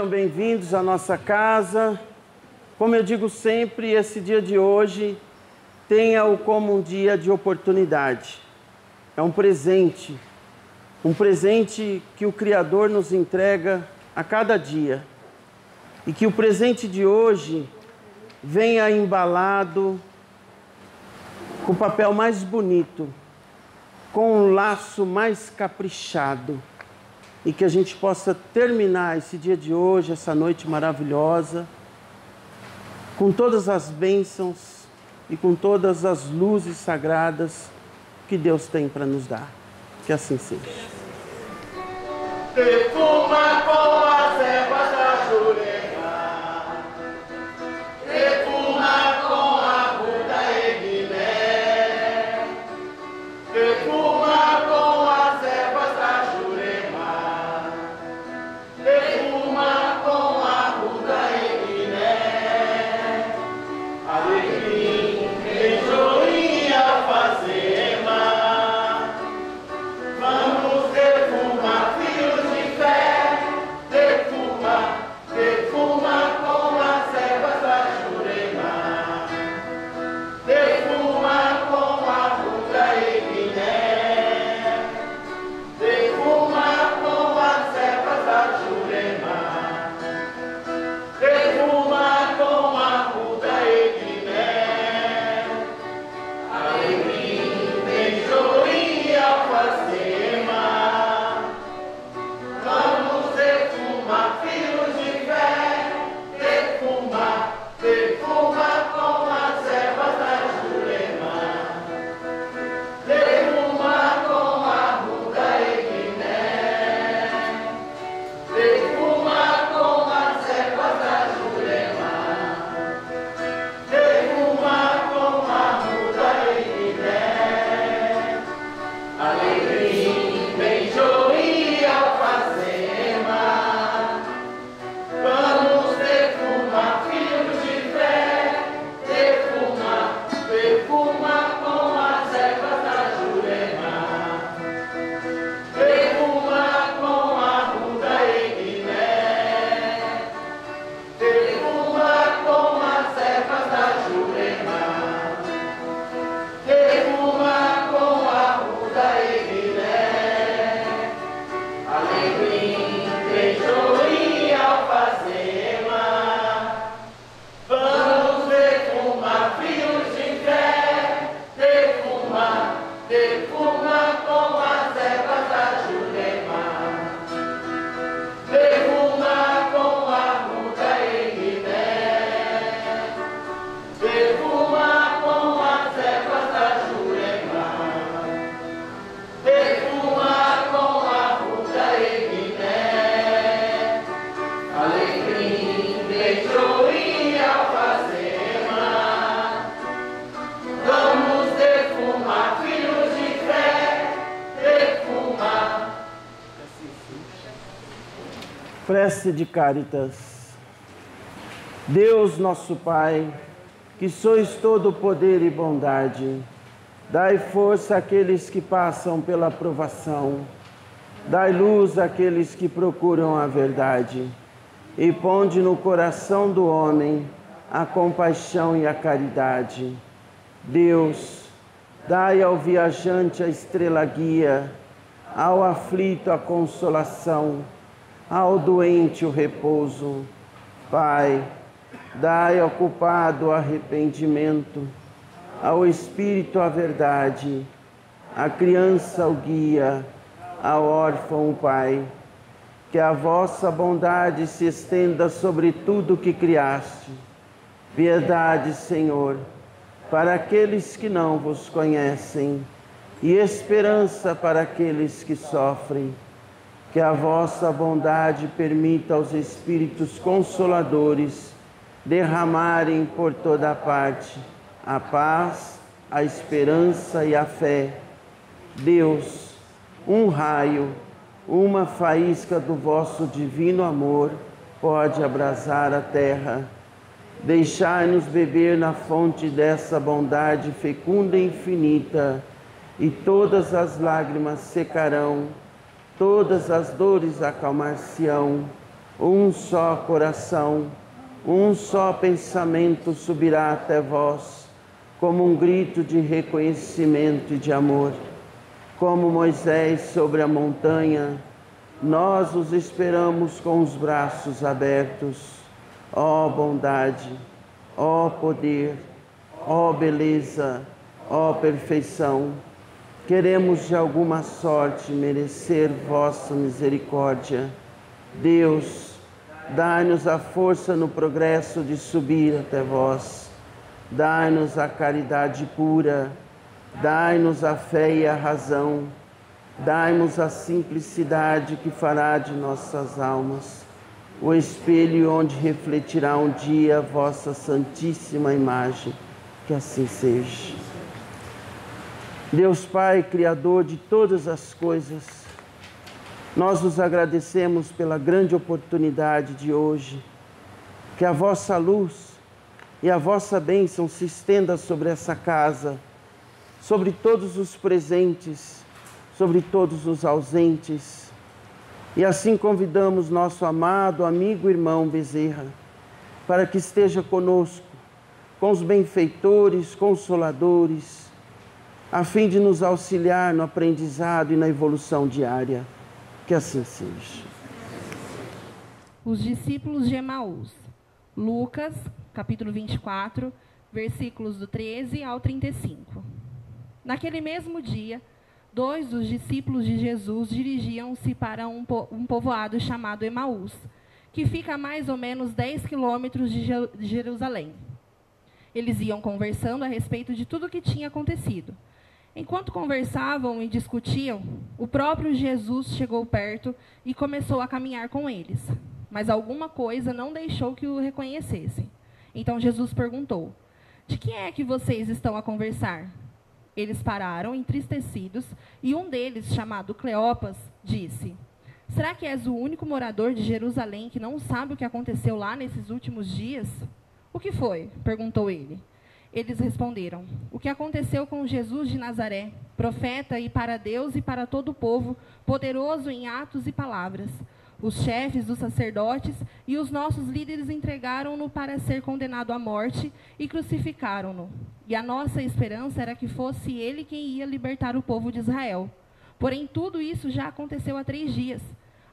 Sejam bem-vindos à nossa casa. Como eu digo sempre, esse dia de hoje, tenha-o como um dia de oportunidade. É um presente que o Criador nos entrega a cada dia. E que o presente de hoje venha embalado com o papel mais bonito, com um laço mais caprichado. E que a gente possa terminar esse dia de hoje, essa noite maravilhosa, com todas as bênçãos e com todas as luzes sagradas que Deus tem para nos dar. Que assim seja. Perfuma com as ervas da jurema, perfuma com a ruda eguiné, perfuma com as ervas da jurema, perfuma com a ruda eguiné, alecrim, benjoim, alfazema, vamos defumar fios de fé, defuma, defuma com as ervas da jurema, defuma com a ruda eguiné, defuma com as ervas da jurema, defuma com a ruda eguiné, alecrim, benjoim, alfazema, vamos defumar fios de fé, defuma, defuma com as ervas da jurema, defuma com a ruda eguiné, defuma com as ervas da jurema, defuma com a ruda eguiné, alecrim, benjoim, alfazema, vamos defumar fios de fé, defuma, defuma com as ervas da jurema, defuma com a ruda eguiné, defuma com as ervas da jurema, defuma com a ruda eguiné, alecrim, benjoim, alfazema, vamos defumar fios de fé, defuma, defuma com as ervas da jurema, defuma com a ruda eguiné, defuma com as ervas da jurema, defuma com a ruda eguiné, alecrim, benjoim, alfazema, vamos defumar fios de fé, defuma. Prece de Cáritas. Deus nosso Pai, que sois todo poder e bondade, dai força àqueles que passam pela provação, dai luz àqueles que procuram a verdade, e ponde no coração do homem a compaixão e a caridade. Deus, dai ao viajante a estrela guia, ao aflito a consolação, ao doente o repouso. Pai, dai ao culpado o arrependimento, ao espírito a verdade, à criança o guia, ao órfão o pai. Que a vossa bondade se estenda sobre tudo que criaste. Piedade, Senhor, para aqueles que não vos conhecem, e esperança para aqueles que sofrem. Que a vossa bondade permita aos Espíritos Consoladores derramarem por toda parte a paz, a esperança e a fé. Deus, um raio, uma faísca do vosso divino amor pode abrasar a terra. Deixai-nos beber na fonte dessa bondade fecunda e infinita, e todas as lágrimas secarão, todas as dores acalmar-se-ão, um só coração, um só pensamento subirá até vós, como um grito de reconhecimento e de amor. Como Moisés sobre a montanha, nós os esperamos com os braços abertos. Ó bondade, ó poder, ó beleza, ó perfeição, queremos de alguma sorte merecer vossa misericórdia. Deus, dai-nos a força no progresso de subir até vós. Dai-nos a caridade pura, dai-nos a fé e a razão, dai-nos a simplicidade que fará de nossas almas o espelho onde refletirá um dia a vossa santíssima imagem. Que assim seja. Deus Pai, Criador de todas as coisas, nós os agradecemos pela grande oportunidade de hoje, que a vossa luz e a vossa bênção se estenda sobre essa casa, sobre todos os presentes, sobre todos os ausentes. E assim convidamos nosso amado amigo irmão Bezerra, para que esteja conosco, com os benfeitores, consoladores, a fim de nos auxiliar no aprendizado e na evolução diária. Que assim seja. Os discípulos de Emaús. Lucas, capítulo 24, versículos do 13 ao 35. Naquele mesmo dia, 2 dos discípulos de Jesus dirigiam-se para um povoado chamado Emaús, que fica a mais ou menos 10 quilômetros de Jerusalém. Eles iam conversando a respeito de tudo o que tinha acontecido. Enquanto conversavam e discutiam, o próprio Jesus chegou perto e começou a caminhar com eles. Mas alguma coisa não deixou que o reconhecessem. Então Jesus perguntou: de quem é que vocês estão a conversar? Eles pararam, entristecidos, e um deles, chamado Cleopas, disse: será que és o único morador de Jerusalém que não sabe o que aconteceu lá nesses últimos dias? O que foi? Perguntou ele. Eles responderam: o que aconteceu com Jesus de Nazaré, profeta e para Deus e para todo o povo, poderoso em atos e palavras. Os chefes dos sacerdotes e os nossos líderes entregaram-no para ser condenado à morte e crucificaram-no. E a nossa esperança era que fosse ele quem ia libertar o povo de Israel. Porém, tudo isso já aconteceu há 3 dias.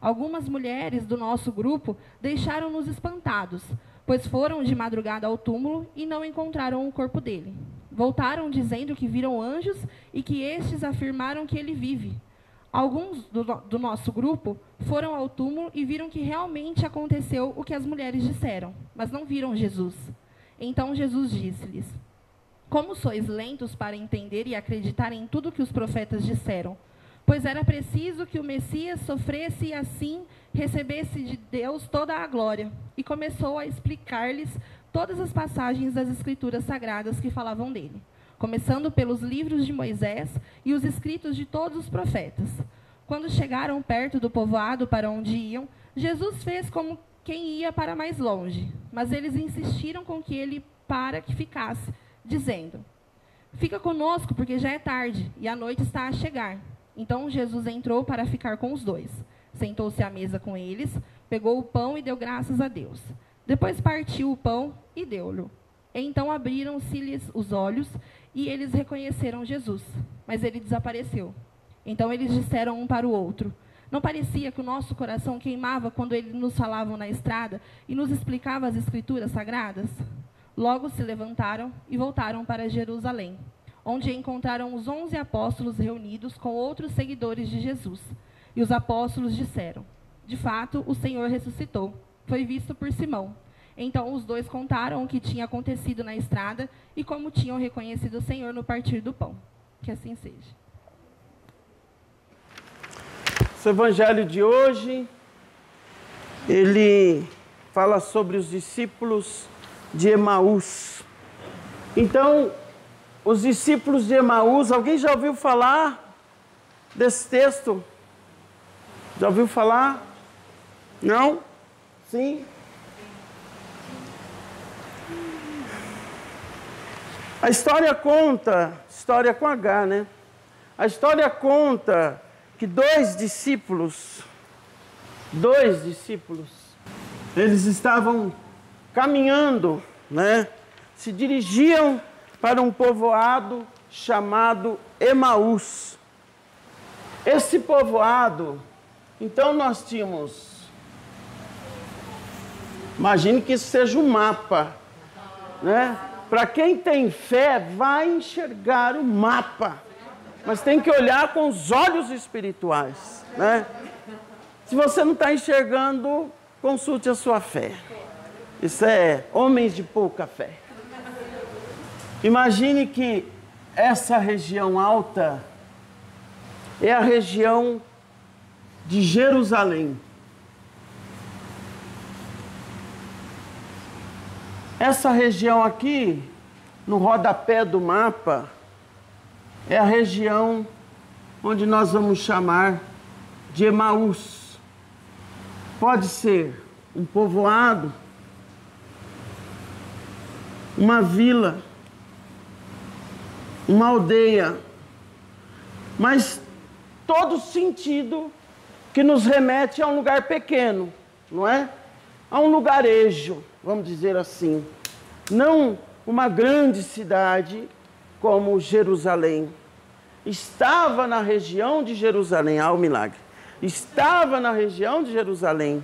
Algumas mulheres do nosso grupo deixaram-nos espantados, pois foram de madrugada ao túmulo e não encontraram o corpo dele. Voltaram dizendo que viram anjos e que estes afirmaram que ele vive. Alguns do nosso grupo foram ao túmulo e viram que realmente aconteceu o que as mulheres disseram, mas não viram Jesus. Então Jesus disse-lhes: como sois lentos para entender e acreditar em tudo que os profetas disseram? Pois era preciso que o Messias sofresse e assim recebesse de Deus toda a glória. E começou a explicar-lhes todas as passagens das Escrituras Sagradas que falavam dele, começando pelos livros de Moisés e os escritos de todos os profetas. Quando chegaram perto do povoado para onde iam, Jesus fez como quem ia para mais longe, mas eles insistiram com que ele ficasse, dizendo: fica conosco, porque já é tarde e a noite está a chegar. Então Jesus entrou para ficar com os 2. Sentou-se à mesa com eles, pegou o pão e deu graças a Deus. Depois partiu o pão e deu-lhe. Então abriram-se-lhes os olhos e eles reconheceram Jesus, mas ele desapareceu. Então eles disseram um para o outro: não parecia que o nosso coração queimava quando ele nos falava na estrada e nos explicava as Escrituras Sagradas? Logo se levantaram e voltaram para Jerusalém, onde encontraram os 11 apóstolos reunidos com outros seguidores de Jesus. E os apóstolos disseram: de fato, o Senhor ressuscitou. Foi visto por Simão. Então os 2 contaram o que tinha acontecido na estrada e como tinham reconhecido o Senhor no partir do pão. Que assim seja. O evangelho de hoje, ele fala sobre os discípulos de Emaús. Então, os discípulos de Emaús, alguém já ouviu falar desse texto? Já ouviu falar? Não? Sim? A história conta, história com H, né? A história conta que dois discípulos, Eles estavam caminhando, né? Se dirigiam para um povoado chamado Emaús. Esse povoado, então nós tínhamos, imagine que isso seja um mapa, né? Para quem tem fé, vai enxergar o mapa, mas tem que olhar com os olhos espirituais, né? Se você não está enxergando, consulte a sua fé. Isso é homens de pouca fé. Imagine que essa região alta é a região de Jerusalém. Essa região aqui, no rodapé do mapa, é a região onde nós vamos chamar de Emaús. Pode ser um povoado, uma vila, uma aldeia, mas todo sentido que nos remete a um lugar pequeno, não é? A um lugarejo, vamos dizer assim. Não uma grande cidade como Jerusalém. Estava na região de Jerusalém, o milagre. Estava na região de Jerusalém,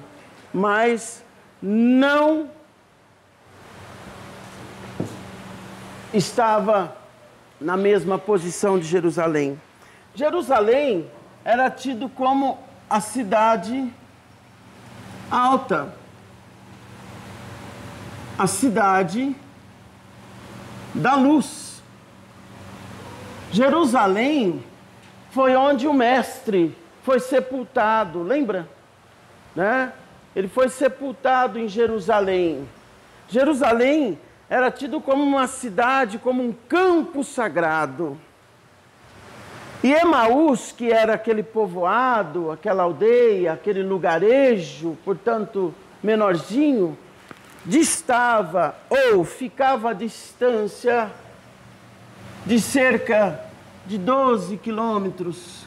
mas não estava na mesma posição de Jerusalém. Jerusalém era tido como a cidade alta, a cidade da luz. Jerusalém foi onde o mestre foi sepultado, lembra? Né? Ele foi sepultado em Jerusalém. Jerusalém era tido como uma cidade, como um campo sagrado. E Emaús, que era aquele povoado, aquela aldeia, aquele lugarejo, portanto, menorzinho, distava ou ficava à distância de cerca de 12 quilômetros.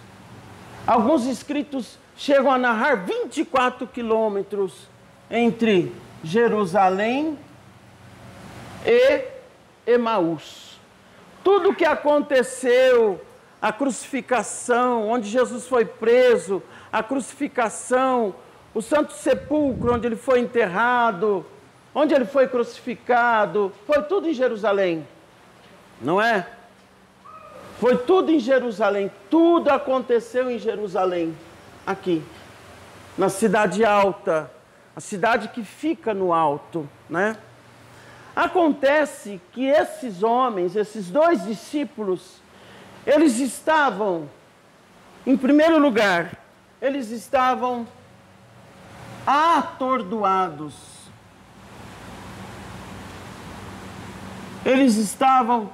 Alguns escritos chegam a narrar 24 quilômetros entre Jerusalém e Emaús. Tudo o que aconteceu, a crucificação, onde Jesus foi preso, a crucificação, o Santo Sepulcro, onde ele foi enterrado, onde ele foi crucificado, foi tudo em Jerusalém, não é? Foi tudo em Jerusalém, tudo aconteceu em Jerusalém, aqui, na cidade alta, a cidade que fica no alto, né? Acontece que esses homens, esses dois discípulos, eles estavam, em primeiro lugar, eles estavam atordoados. Eles estavam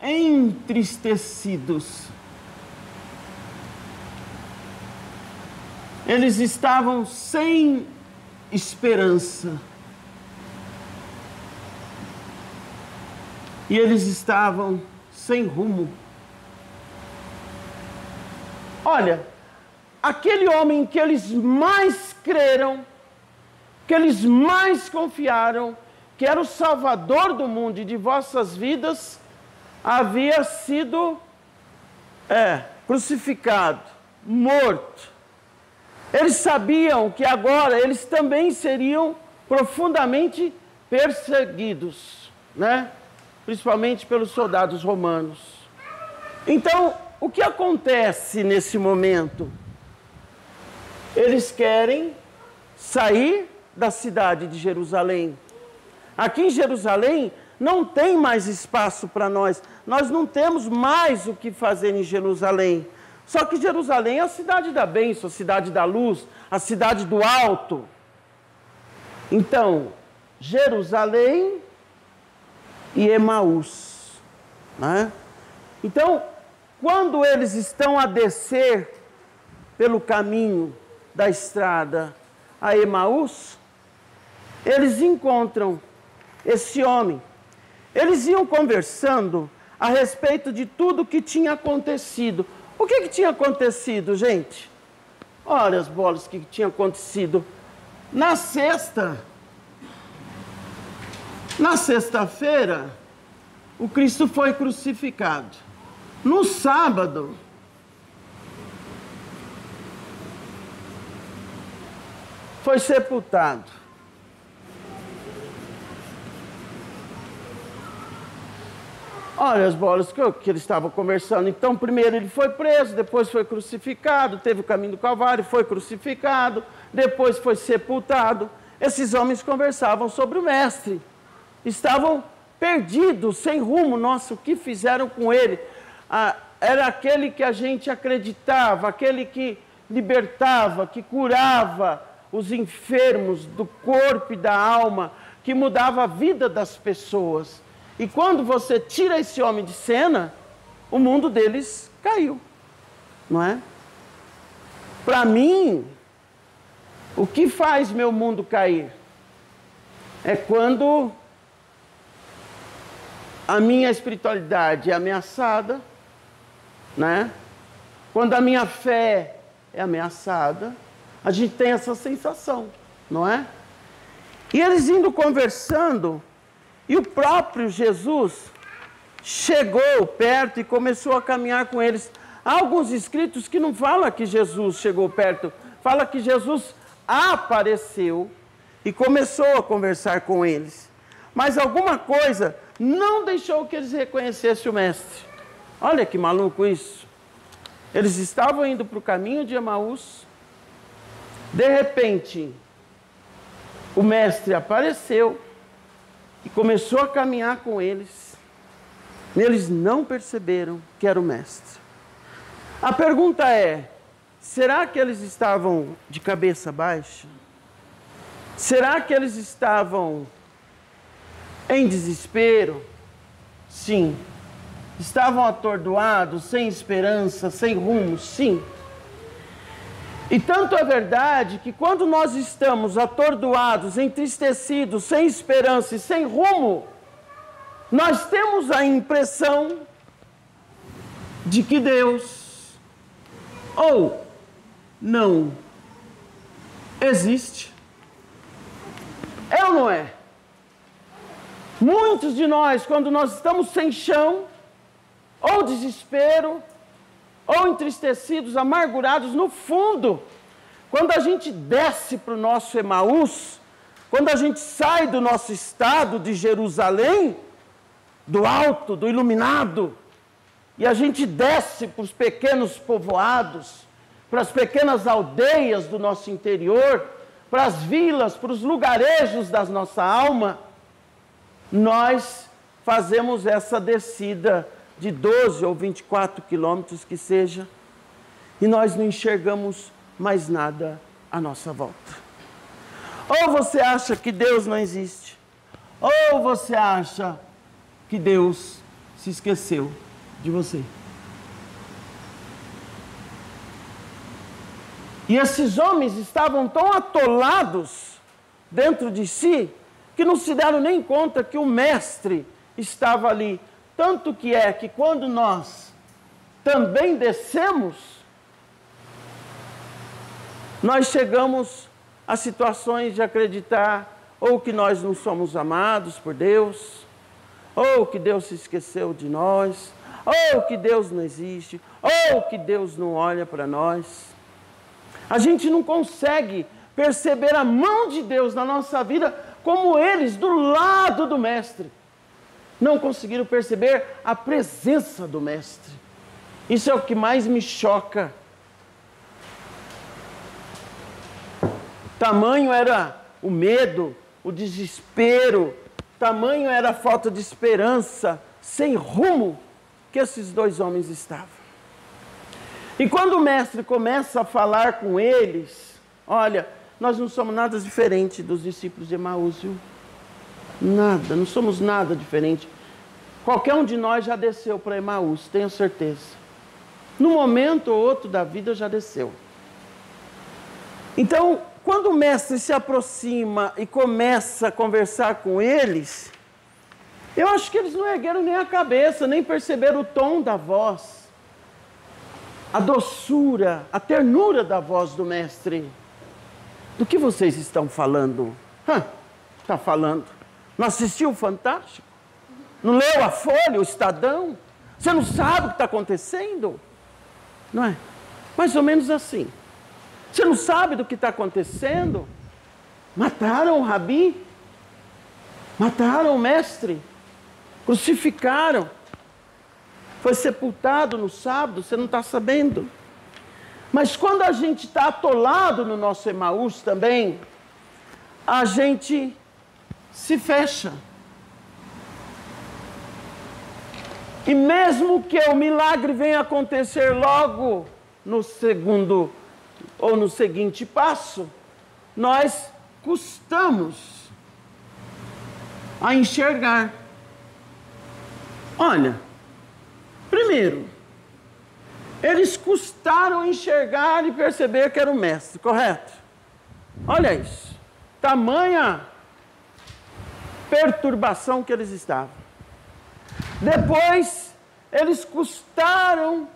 entristecidos. Eles estavam sem esperança. E eles estavam sem rumo. Olha, aquele homem que eles mais creram, que eles mais confiaram, que era o Salvador do mundo e de vossas vidas, havia sido crucificado, morto. Eles sabiam que agora eles também seriam profundamente perseguidos, né? Principalmente pelos soldados romanos. Então, o que acontece nesse momento? Eles querem sair da cidade de Jerusalém. Aqui em Jerusalém não tem mais espaço para nós. Nós não temos mais o que fazer em Jerusalém. Só que Jerusalém é a cidade da bênção, a cidade da luz, a cidade do alto. Então, Jerusalém e Emaús, né? Então, quando eles estão a descer pelo caminho da estrada a Emaús, eles encontram esse homem. Eles iam conversando a respeito de tudo que tinha acontecido. O que tinha acontecido, gente? Olha as bolas que tinha acontecido. Na sexta, Na sexta-feira, o Cristo foi crucificado. No sábado, foi sepultado. Olha as bolas que eles estavam conversando. Então, primeiro ele foi preso, depois foi crucificado, teve o caminho do Calvário, foi crucificado, depois foi sepultado. Esses homens conversavam sobre o Mestre. Estavam perdidos, sem rumo. Nossa, o que fizeram com ele? Era aquele que a gente acreditava, aquele que libertava, que curava os enfermos do corpo e da alma, que mudava a vida das pessoas. E quando você tira esse homem de cena, o mundo deles caiu, não é? Para mim, o que faz meu mundo cair é quando a minha espiritualidade é ameaçada, né? Quando a minha fé é ameaçada, a gente tem essa sensação, não é? E eles indo conversando, e o próprio Jesus chegou perto e começou a caminhar com eles. Há alguns escritos que não falam que Jesus chegou perto, fala que Jesus apareceu e começou a conversar com eles. Mas alguma coisa não deixou que eles reconhecessem o Mestre. Olha que maluco isso. Eles estavam indo para o caminho de Emaús. De repente, o Mestre apareceu e começou a caminhar com eles. E eles não perceberam que era o Mestre. A pergunta é, será que eles estavam de cabeça baixa? Será que eles estavam em desespero? Sim. Estavam atordoados, sem esperança, sem rumo? Sim. E tanto é verdade que quando nós estamos atordoados, entristecidos, sem esperança e sem rumo, nós temos a impressão de que Deus ou não existe. É ou não é? Muitos de nós, quando nós estamos sem chão, ou desespero, ou entristecidos, amargurados, no fundo, quando a gente desce para o nosso Emaús, quando a gente sai do nosso estado de Jerusalém, do alto, do iluminado, e a gente desce para os pequenos povoados, para as pequenas aldeias do nosso interior, para as vilas, para os lugarejos da nossa alma, nós fazemos essa descida de 12 ou 24 quilômetros que seja, e nós não enxergamos mais nada à nossa volta. Ou você acha que Deus não existe, ou você acha que Deus se esqueceu de você. E esses homens estavam tão atolados dentro de si, que não se deram nem conta que o Mestre estava ali. Tanto que é que quando nós também descemos, nós chegamos a situações de acreditar ou que nós não somos amados por Deus, ou que Deus se esqueceu de nós, ou que Deus não existe, ou que Deus não olha para nós. A gente não consegue perceber a mão de Deus na nossa vida como eles do lado do Mestre não conseguiram perceber a presença do Mestre. Isso é o que mais me choca. Tamanho era o medo, o desespero, tamanho era a falta de esperança, sem rumo que esses dois homens estavam. E quando o Mestre começa a falar com eles, olha, nós não somos nada diferente dos discípulos de Emaús, viu? Nada, não somos nada diferente. Qualquer um de nós já desceu para Emaús, tenho certeza. Num momento ou outro da vida já desceu. Então, quando o Mestre se aproxima e começa a conversar com eles, eu acho que eles não ergueram nem a cabeça, nem perceberam o tom da voz, a doçura, a ternura da voz do Mestre. Do que vocês estão falando? Está falando. Não assistiu o Fantástico? Não leu a Folha, o Estadão? Você não sabe o que está acontecendo? Não é? Mais ou menos assim. Você não sabe do que está acontecendo? Mataram o Rabi, mataram o mestre, crucificaram, foi sepultado no sábado, você não está sabendo. Mas quando a gente está atolado no nosso Emaús também, a gente se fecha. E mesmo que o milagre venha acontecer logo no segundo ou no seguinte passo, nós custamos a enxergar. Olha, primeiro, eles custaram enxergar e perceber que era o mestre, correto? Olha isso, tamanha perturbação que eles estavam. Depois, eles custaram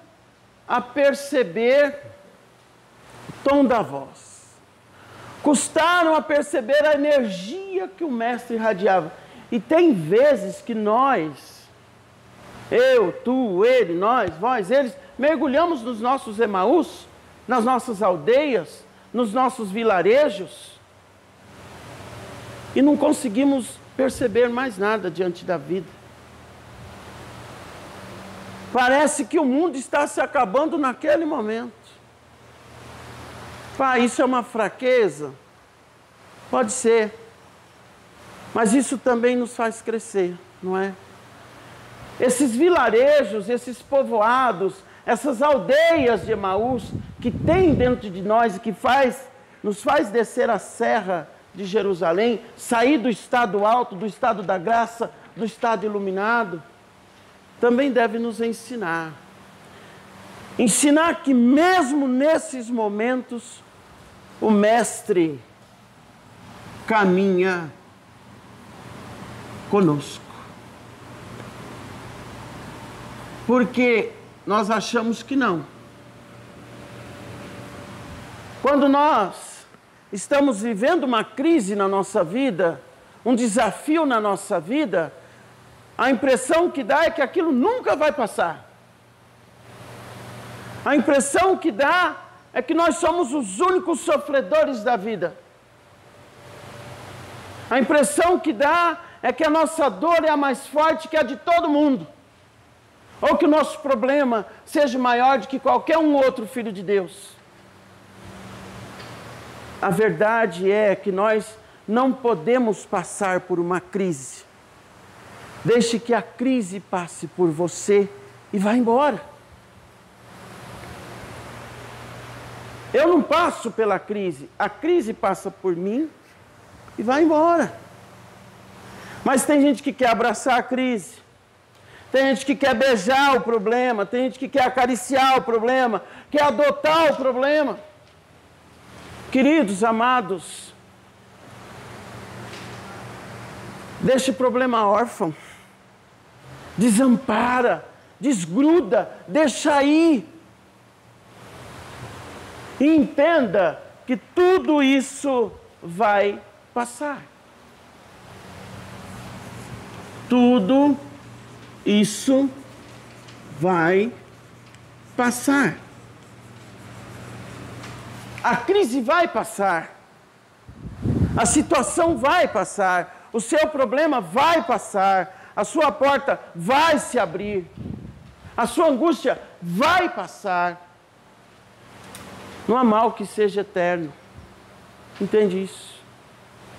a perceber o tom da voz. Custaram a perceber a energia que o mestre irradiava. E tem vezes que nós, eu, tu, ele, nós, vós, eles, mergulhamos nos nossos Emaús, nas nossas aldeias, nos nossos vilarejos, e não conseguimos perceber mais nada diante da vida. Parece que o mundo está se acabando naquele momento. Pai, isso é uma fraqueza? Pode ser. Mas isso também nos faz crescer, não é? Esses vilarejos, esses povoados, essas aldeias de Emaús, que tem dentro de nós e que nos faz descer a serra de Jerusalém, sair do estado alto, do estado da graça, do estado iluminado, também deve nos ensinar. Ensinar que mesmo nesses momentos, o Mestre caminha conosco. Porque nós achamos que não. Quando nós estamos vivendo uma crise na nossa vida, um desafio na nossa vida, a impressão que dá é que aquilo nunca vai passar. A impressão que dá é que nós somos os únicos sofredores da vida. A impressão que dá é que a nossa dor é a mais forte que a de todo mundo. Ou que o nosso problema seja maior do que qualquer um outro filho de Deus. A verdade é que nós não podemos passar por uma crise. Deixe que a crise passe por você e vá embora. Eu não passo pela crise, a crise passa por mim e vai embora. Mas tem gente que quer abraçar a crise, tem gente que quer beijar o problema, tem gente que quer acariciar o problema, quer adotar o problema. Queridos, amados, deixe o problema órfão, desampara, desgruda, deixa aí. E entenda que tudo isso vai passar. Tudo isso vai passar. A crise vai passar. A situação vai passar. O seu problema vai passar. A sua porta vai se abrir. A sua angústia vai passar. Não há mal que seja eterno. Entende isso?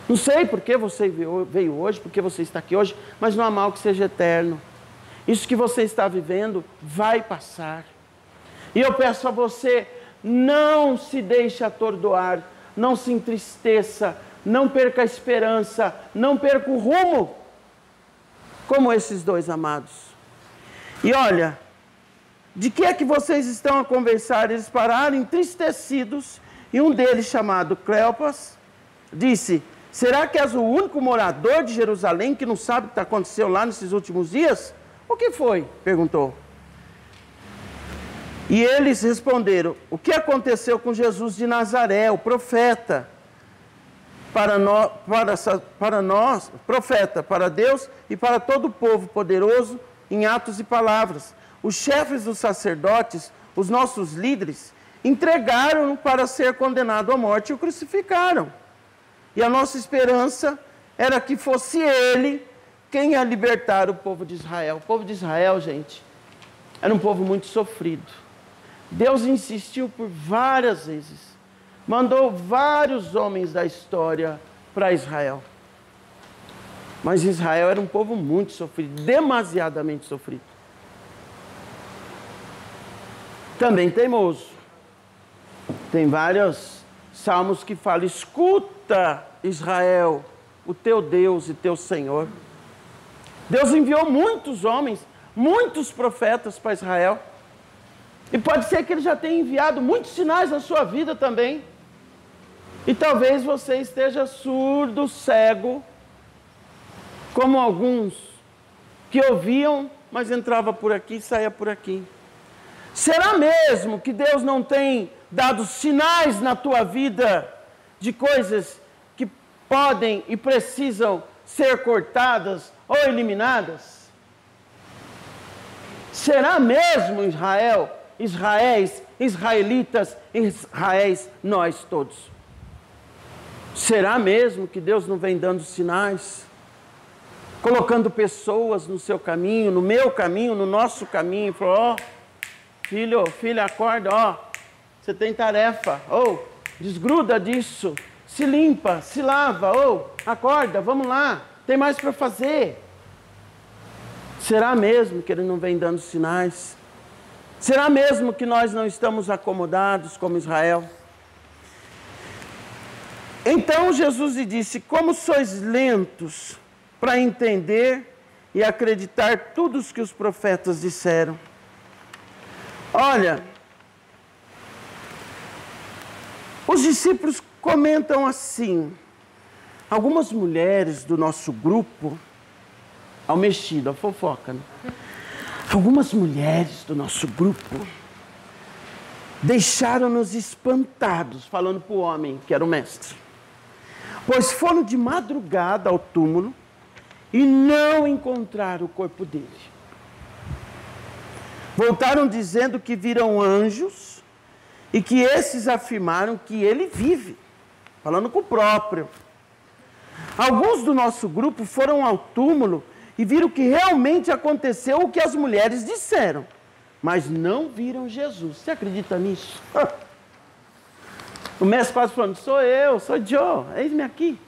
Não sei por que você veio hoje, por que você está aqui hoje, mas não há mal que seja eterno. Isso que você está vivendo vai passar. E eu peço a você, não se deixe atordoar, não se entristeça, não perca a esperança, não perca o rumo, como esses dois amados. E olha, de que é que vocês estão a conversar? Eles pararam entristecidos, e um deles, chamado Cleopas, disse: será que és o único morador de Jerusalém que não sabe o que aconteceu lá nesses últimos dias? O que foi? Perguntou. E eles responderam: o que aconteceu com Jesus de Nazaré, o profeta, para nós, profeta, para Deus e para todo o povo poderoso em atos e palavras. Os chefes dos sacerdotes, os nossos líderes, entregaram-no para ser condenado à morte e o crucificaram. E a nossa esperança era que fosse ele quem ia libertar o povo de Israel. O povo de Israel, gente, era um povo muito sofrido. Deus insistiu por várias vezes. Mandou vários homens da história para Israel. Mas Israel era um povo muito sofrido, demasiadamente sofrido. Também teimoso. Tem vários salmos que falam: escuta, Israel, o teu Deus e teu Senhor. Deus enviou muitos homens, muitos profetas para Israel. E pode ser que ele já tenha enviado muitos sinais na sua vida também. E talvez você esteja surdo, cego, como alguns que ouviam, mas entrava por aqui e saía por aqui. Será mesmo que Deus não tem dado sinais na tua vida de coisas que podem e precisam ser cortadas ou eliminadas? Será mesmo, israelitas, nós todos? Será mesmo que Deus não vem dando sinais? Colocando pessoas no seu caminho, no meu caminho, no nosso caminho, falou: ó, filho, filha, acorda, ó, você tem tarefa, ou desgruda disso, se limpa, se lava, ou acorda, vamos lá, tem mais para fazer. Será mesmo que ele não vem dando sinais? Será mesmo que nós não estamos acomodados como Israel? Então Jesus lhe disse: como sois lentos para entender e acreditar tudo o que os profetas disseram. Olha, os discípulos comentam assim: algumas mulheres do nosso grupo, ao mexido, a fofoca, né? Algumas mulheres do nosso grupo deixaram-nos espantados, falando para o homem, que era o mestre, pois foram de madrugada ao túmulo e não encontraram o corpo dele. Voltaram dizendo que viram anjos e que esses afirmaram que ele vive, falando com o próprio. Alguns do nosso grupo foram ao túmulo e viram que realmente aconteceu o que as mulheres disseram, mas não viram Jesus. Você acredita nisso? O mestre quase falando: sou eu, sou Joe, eis-me aqui.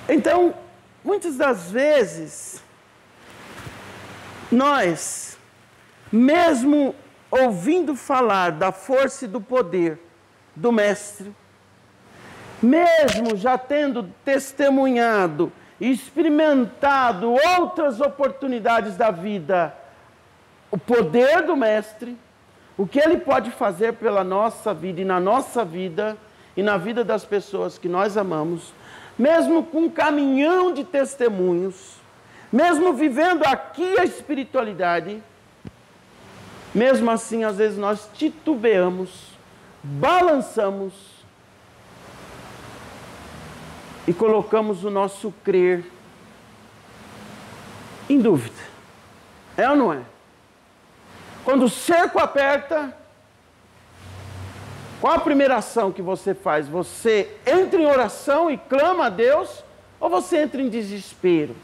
Então, muitas das vezes, nós, mesmo ouvindo falar da força e do poder do mestre, mesmo já tendo testemunhado e experimentado outras oportunidades da vida, o poder do mestre, o que ele pode fazer pela nossa vida e na nossa vida e na vida das pessoas que nós amamos, mesmo com um caminhão de testemunhos, mesmo vivendo aqui a espiritualidade, mesmo assim, às vezes nós titubeamos, balançamos e colocamos o nosso crer em dúvida. É ou não é? Quando o cerco aperta, qual a primeira ação que você faz? Você entra em oração e clama a Deus, ou você entra em desespero?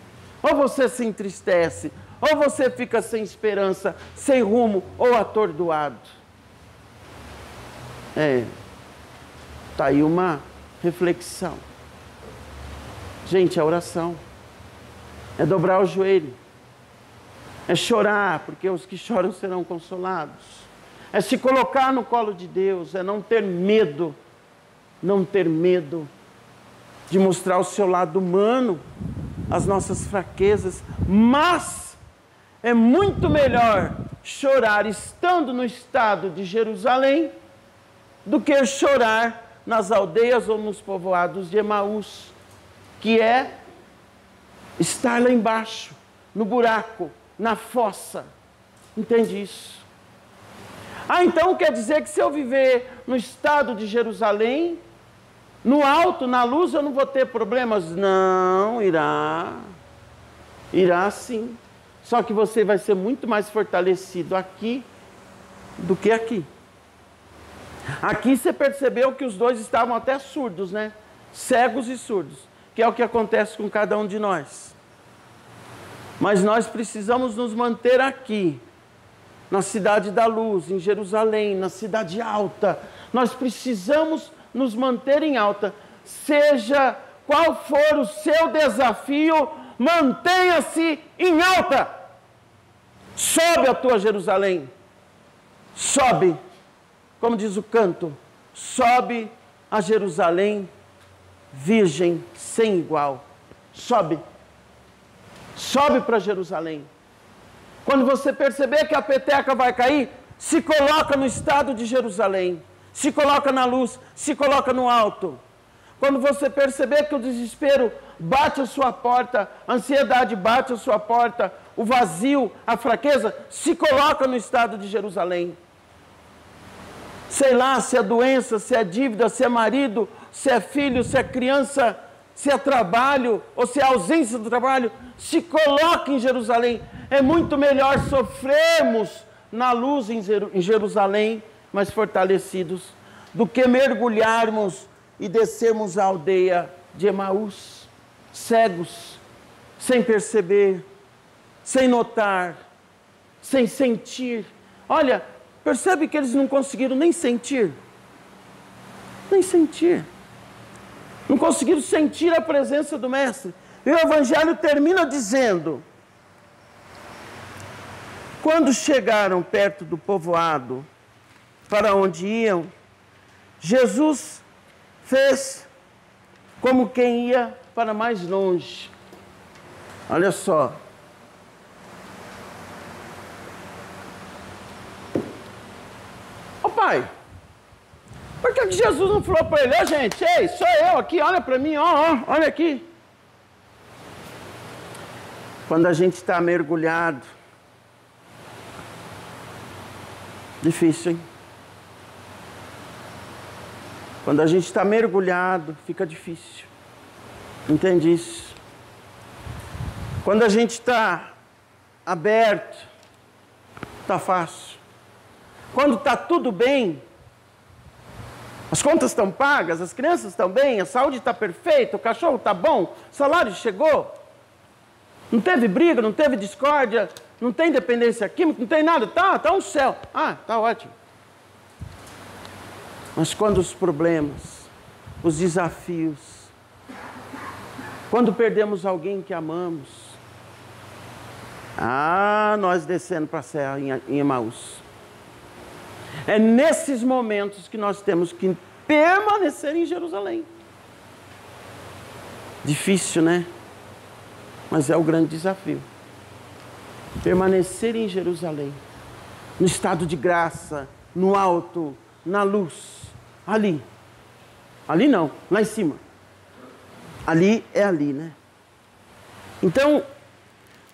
Ou você se entristece, ou você fica sem esperança, sem rumo, ou atordoado? Está aí uma reflexão. Gente, a oração é dobrar o joelho, é chorar, porque os que choram serão consolados, é se colocar no colo de Deus, é não ter medo de mostrar o seu lado humano, as nossas fraquezas, mas é muito melhor chorar estando no estado de Jerusalém do que chorar nas aldeias ou nos povoados de Emaús, que é estar lá embaixo, no buraco, na fossa. Entende isso? Então quer dizer que se eu viver no estado de Jerusalém, No alto, na luz, eu não vou ter problemas. Não, irá. Irá sim. Só que você vai ser muito mais fortalecido aqui do que aqui. Aqui você percebeu que os dois estavam até surdos, né? Cegos e surdos, que é o que acontece com cada um de nós. Mas nós precisamos nos manter aqui, na cidade da luz, em Jerusalém, na cidade alta. Nós precisamos nos manter em alta. Seja qual for o seu desafio, mantenha-se em alta. Sobe a tua Jerusalém. Sobe, como diz o canto, sobe a Jerusalém, virgem sem igual. Sobe. Sobe para Jerusalém. Quando você perceber que a peteca vai cair, se coloca no estado de Jerusalém. Se coloca na luz, se coloca no alto. Quando você perceber que o desespero bate a sua porta, a ansiedade bate a sua porta, o vazio, a fraqueza, se coloca no estado de Jerusalém. Sei lá, se é doença, se é dívida, se é marido, se é filho, se é criança, se é trabalho, ou se é ausência do trabalho, se coloque em Jerusalém. É muito melhor sofrermos na luz em Jerusalém, mas fortalecidos, do que mergulharmos e descermos a aldeia de Emaús, cegos, sem perceber, sem notar, sem sentir. Olha, percebe que eles não conseguiram nem sentir? Nem sentir. Não conseguiram sentir a presença do Mestre. E o Evangelho termina dizendo: quando chegaram perto do povoado para onde iam, Jesus fez como quem ia para mais longe. Olha só. Ô pai, por que Jesus não falou para ele: ó gente, ei, sou eu aqui, olha para mim, olha aqui. Quando a gente está mergulhado, difícil, hein? Quando a gente está mergulhado, fica difícil. Entende isso? Quando a gente está aberto, está fácil. Quando está tudo bem, as contas estão pagas, as crianças estão bem, a saúde está perfeita, o cachorro está bom, o salário chegou, não teve briga, não teve discórdia, não tem dependência química, não tem nada, tá um céu. Tá ótimo. Mas quando os problemas, os desafios, quando perdemos alguém que amamos, nós descendo para a serra em Emaús. É nesses momentos que nós temos que permanecer em Jerusalém. Difícil, né? Mas é o grande desafio. Permanecer em Jerusalém, no estado de graça, no alto, na luz, ali. Ali não, lá em cima. Ali é ali, né? Então,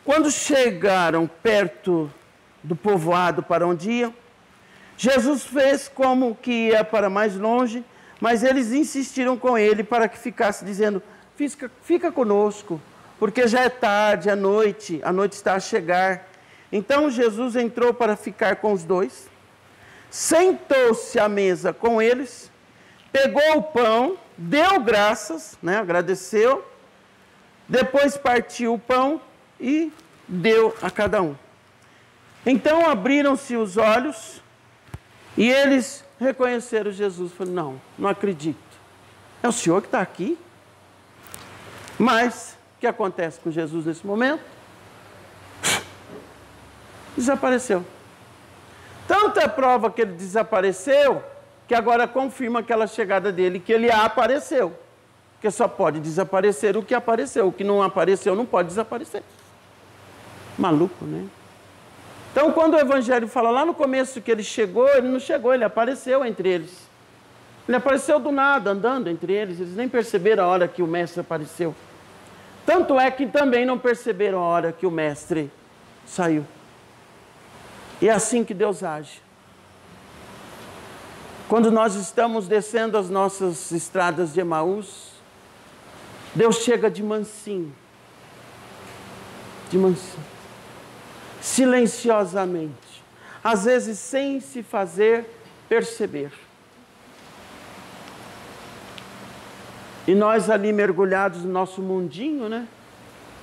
quando chegaram perto do povoado para onde iam, Jesus fez como que ia para mais longe, mas eles insistiram com ele para que ficasse, dizendo: fica conosco, porque já é tarde, a noite está a chegar. Então Jesus entrou para ficar com os dois, sentou-se à mesa com eles, pegou o pão, deu graças, né, agradeceu, depois partiu o pão e deu a cada um. Então abriram-se os olhos e eles reconheceram Jesus. Falaram: não acredito. É o Senhor que está aqui? Mas o que acontece com Jesus nesse momento? Desapareceu. Tanto é prova que ele desapareceu, que agora confirma aquela chegada dele, que ele apareceu. Porque só pode desaparecer o que apareceu. O que não apareceu não pode desaparecer. Maluco, né? Então, quando o Evangelho fala lá no começo que ele chegou, ele não chegou, ele apareceu entre eles. Ele apareceu do nada, andando entre eles. Eles nem perceberam a hora que o Mestre apareceu. Tanto é que também não perceberam a hora que o Mestre saiu. E é assim que Deus age. Quando nós estamos descendo as nossas estradas de Emaús, Deus chega de mansinho, silenciosamente, às vezes sem se fazer perceber. E nós ali mergulhados no nosso mundinho, né?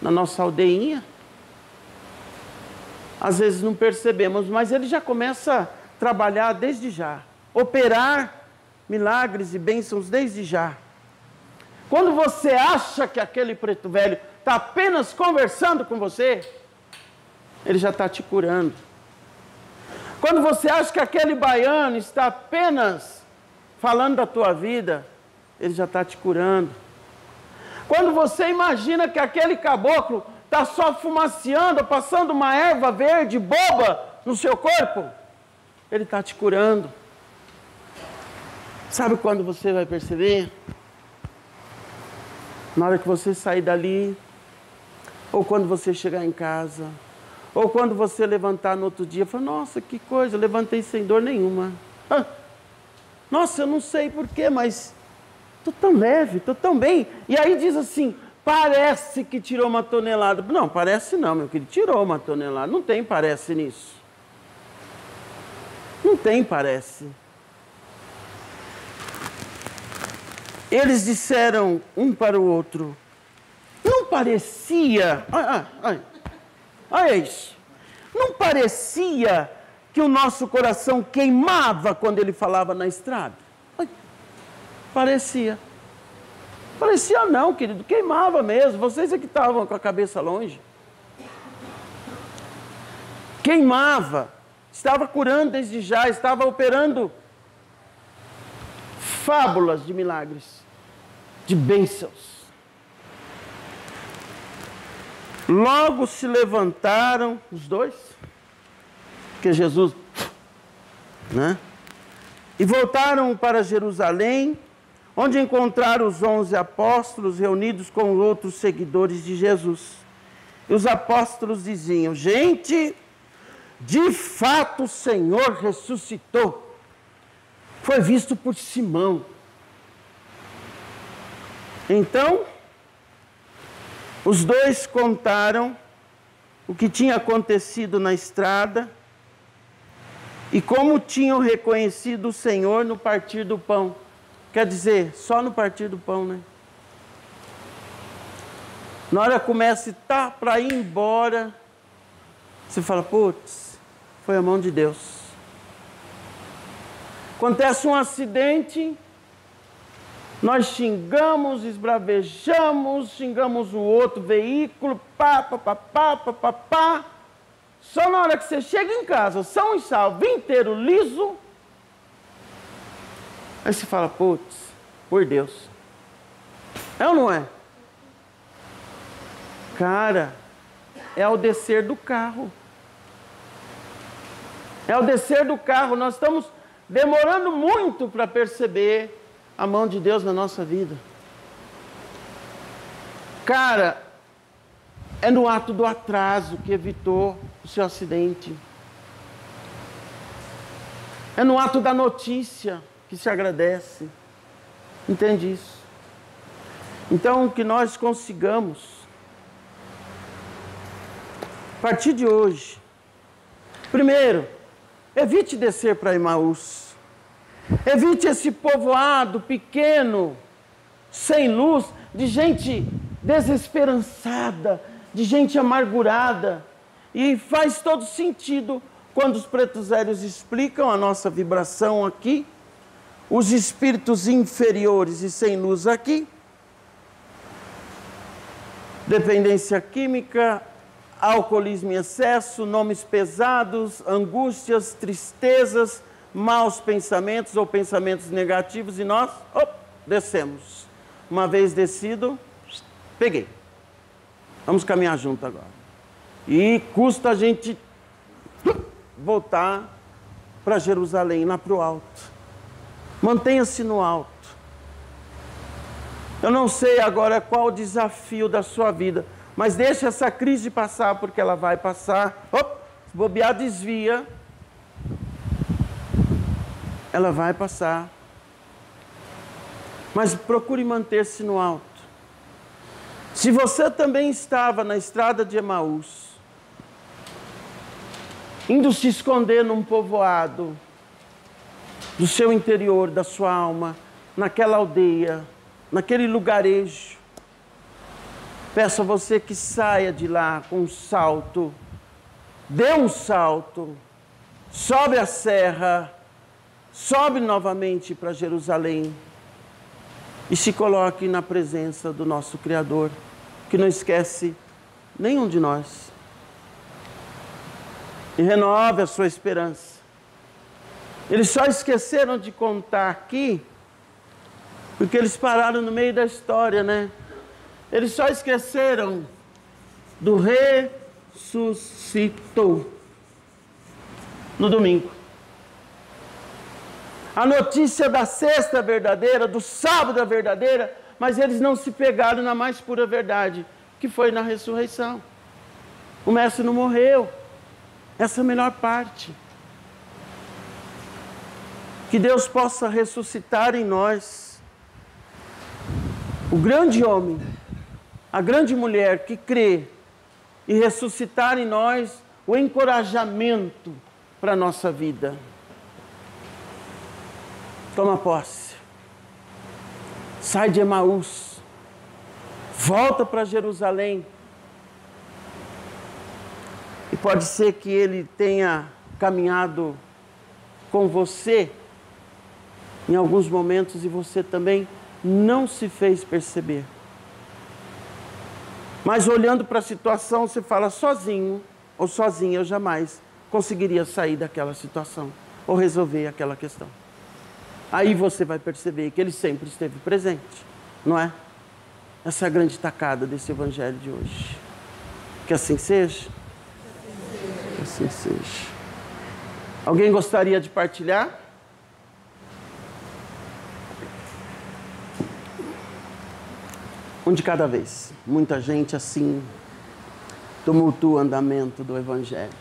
Na nossa aldeinha, às vezes não percebemos, mas Ele já começa a trabalhar desde já, operar milagres e bênçãos desde já. Quando você acha que aquele preto velho está apenas conversando com você, ele já está te curando. Quando você acha que aquele baiano está apenas falando da tua vida, ele já está te curando. Quando você imagina que aquele caboclo está só fumaciando, passando uma erva verde boba no seu corpo, ele está te curando. Sabe quando você vai perceber? Na hora que você sair dali, ou quando você chegar em casa, ou quando você levantar no outro dia, fala, nossa, que coisa, eu levantei sem dor nenhuma. Ah, nossa, eu não sei porquê, mas estou tão leve, estou tão bem. E aí diz assim, parece que tirou uma tonelada. Não, parece não, meu querido, tirou uma tonelada. Não tem parece nisso. Não tem parece. Eles disseram um para o outro, não parecia, olha isso, não parecia que o nosso coração queimava quando ele falava na estrada? Parecia. Parecia não, querido, queimava mesmo, vocês é que estavam com a cabeça longe. Queimava, estava curando desde já, estava operando fábulas de milagres, de bênçãos. Logo se levantaram os dois, porque Jesus, né? E voltaram para Jerusalém, onde encontraram os 11 apóstolos reunidos com os outros seguidores de Jesus. E os apóstolos diziam, gente, de fato o Senhor ressuscitou. Foi visto por Simão. Então, os dois contaram o que tinha acontecido na estrada e como tinham reconhecido o Senhor no partir do pão. Quer dizer, só no partir do pão, né? Na hora que começa a estar para ir embora, você fala, putz, foi a mão de Deus. Acontece um acidente, nós xingamos, esbravejamos, xingamos o outro veículo, pá. Só na hora que você chega em casa, são e salvo, inteiro liso, aí você fala, putz, por Deus. É ou não é? Cara, é ao descer do carro. É ao descer do carro, nós estamos demorando muito para perceber a mão de Deus na nossa vida. Cara, é no ato do atraso que evitou o seu acidente. É no ato da notícia que se agradece. Entende isso? Então, que nós consigamos, a partir de hoje, primeiro, evite descer para Emaús. Evite esse povoado pequeno, sem luz, de gente desesperançada, de gente amargurada. E faz todo sentido quando os pretos velhos explicam a nossa vibração aqui, os espíritos inferiores e sem luz aqui, dependência química, alcoolismo em excesso, nomes pesados, angústias, tristezas, maus pensamentos ou pensamentos negativos, e nós, descemos. Uma vez descido, peguei. Vamos caminhar junto agora. E custa a gente voltar para Jerusalém, lá para o alto. Mantenha-se no alto. Eu não sei agora qual o desafio da sua vida, mas deixa essa crise passar, porque ela vai passar. Se bobear, desvia. ela vai passar. Mas procure manter-se no alto. Se você também estava na estrada de Emaús, indo se esconder num povoado do seu interior, da sua alma, naquela aldeia, naquele lugarejo, peço a você que saia de lá com um salto, dê um salto, sobe a serra, sobe novamente para Jerusalém e se coloque na presença do nosso Criador, que não esquece nenhum de nós. E renove a sua esperança. Eles só esqueceram de contar aqui, porque eles pararam no meio da história, né? Eles só esqueceram do ressuscitou no domingo. A notícia da sexta verdadeira, do sábado a verdadeira, mas eles não se pegaram na mais pura verdade, que foi na ressurreição. O mestre não morreu. Essa é a melhor parte. Que Deus possa ressuscitar em nós o grande homem, a grande mulher que crê, e ressuscitar em nós o encorajamento para a nossa vida. Toma posse. Sai de Emaús. Volta para Jerusalém. E pode ser que ele tenha caminhado com você em alguns momentos e você também não se fez perceber. Mas olhando para a situação, você fala: sozinho ou sozinha eu jamais conseguiria sair daquela situação ou resolver aquela questão. Aí você vai perceber que ele sempre esteve presente, não é? Essa é a grande tacada desse evangelho de hoje. Que assim seja. Que assim seja. Alguém gostaria de partilhar? Um de cada vez. Muita gente assim tumultua o andamento do evangelho.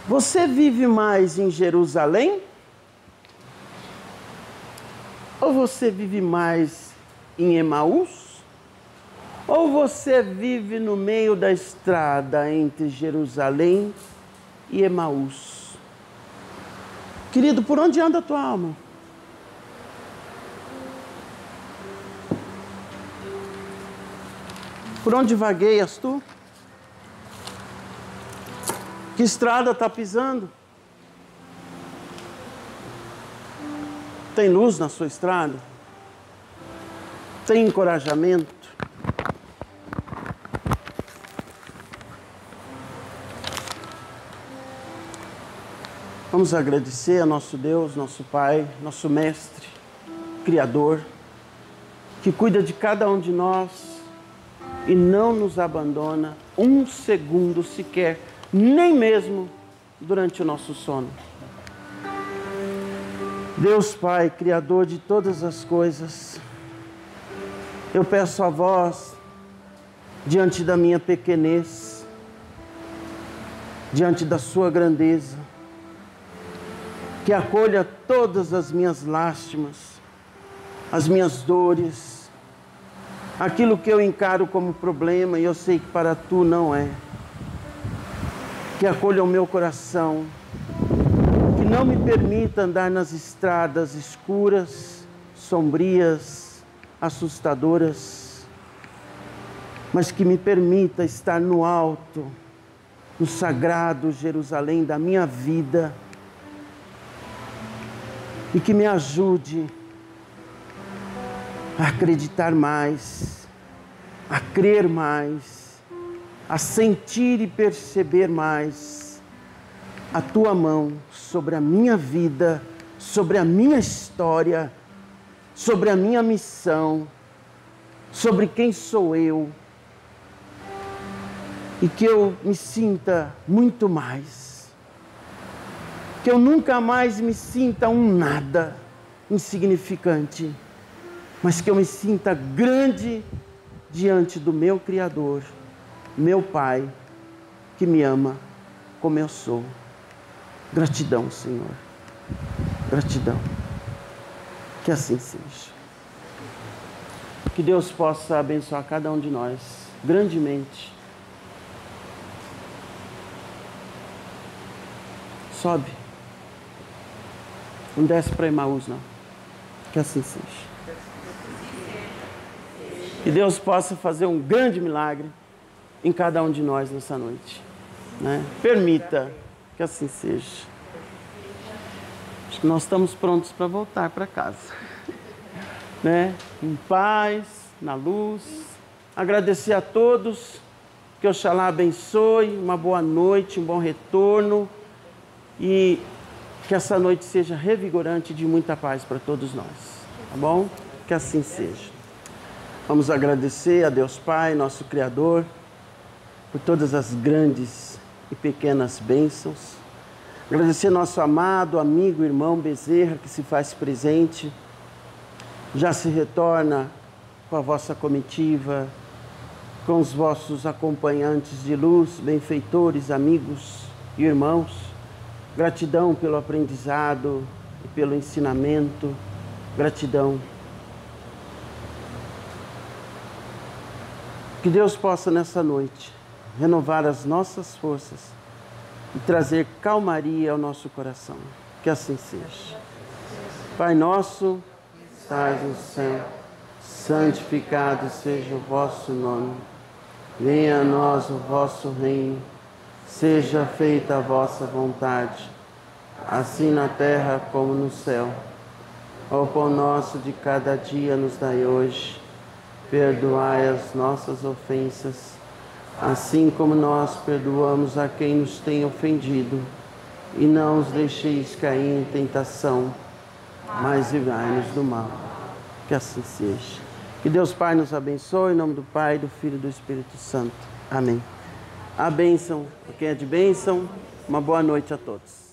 Você vive mais em Jerusalém? Ou você vive mais em Emaús? Ou você vive no meio da estrada entre Jerusalém e Emaús? Querido, por onde anda a tua alma? Por onde vagueias tu? Que estrada está pisando? Tem luz na sua estrada? Tem encorajamento? Vamos agradecer a nosso Deus, nosso Pai, nosso Mestre, Criador, que cuida de cada um de nós e não nos abandona um segundo sequer, nem mesmo durante o nosso sono. Deus Pai, Criador de todas as coisas, eu peço a vós, diante da minha pequenez, diante da sua grandeza, que acolha todas as minhas lástimas, as minhas dores, aquilo que eu encaro como problema e eu sei que para tu não é. Que acolha o meu coração, que não me permita andar nas estradas escuras, sombrias, assustadoras, mas que me permita estar no alto, no sagrado Jerusalém da minha vida, e que me ajude a acreditar mais, a crer mais, a sentir e perceber mais a tua mão sobre a minha vida, sobre a minha história, sobre a minha missão, sobre quem sou eu, e que eu me sinta muito mais, que eu nunca mais me sinta um nada insignificante, mas que eu me sinta grande diante do meu Criador, meu Pai, que me ama como eu sou. Gratidão, Senhor. Gratidão. Que assim seja. Que Deus possa abençoar cada um de nós grandemente. Sobe. Não desce para Emaús, não. Que assim seja. Que Deus possa fazer um grande milagre em cada um de nós nessa noite. Né? Permita que assim seja. Acho que nós estamos prontos para voltar para casa. Né? Em paz, na luz. Agradecer a todos. Que Oxalá abençoe. Uma boa noite, um bom retorno. E que essa noite seja revigorante de muita paz para todos nós. Tá bom? Que assim seja. Vamos agradecer a Deus Pai, nosso Criador, por todas as grandes e pequenas bênçãos. Agradecer nosso amado amigo, irmão Bezerra, que se faz presente. Já se retorna com a vossa comitiva, com os vossos acompanhantes de luz, benfeitores, amigos e irmãos. Gratidão pelo aprendizado e pelo ensinamento. Gratidão. Que Deus possa nessa noite renovar as nossas forças e trazer calmaria ao nosso coração. Que assim seja. Pai nosso, que estás no céu, santificado seja o vosso nome. Venha a nós o vosso reino. Seja feita a vossa vontade, assim na terra como no céu. O pão nosso de cada dia nos dai hoje. Perdoai as nossas ofensas, assim como nós perdoamos a quem nos tem ofendido. E não os deixeis cair em tentação, mas livrai-nos do mal. Que assim seja. Que Deus Pai nos abençoe, em nome do Pai, do Filho e do Espírito Santo. Amém. A bênção, a quem é de bênção, uma boa noite a todos.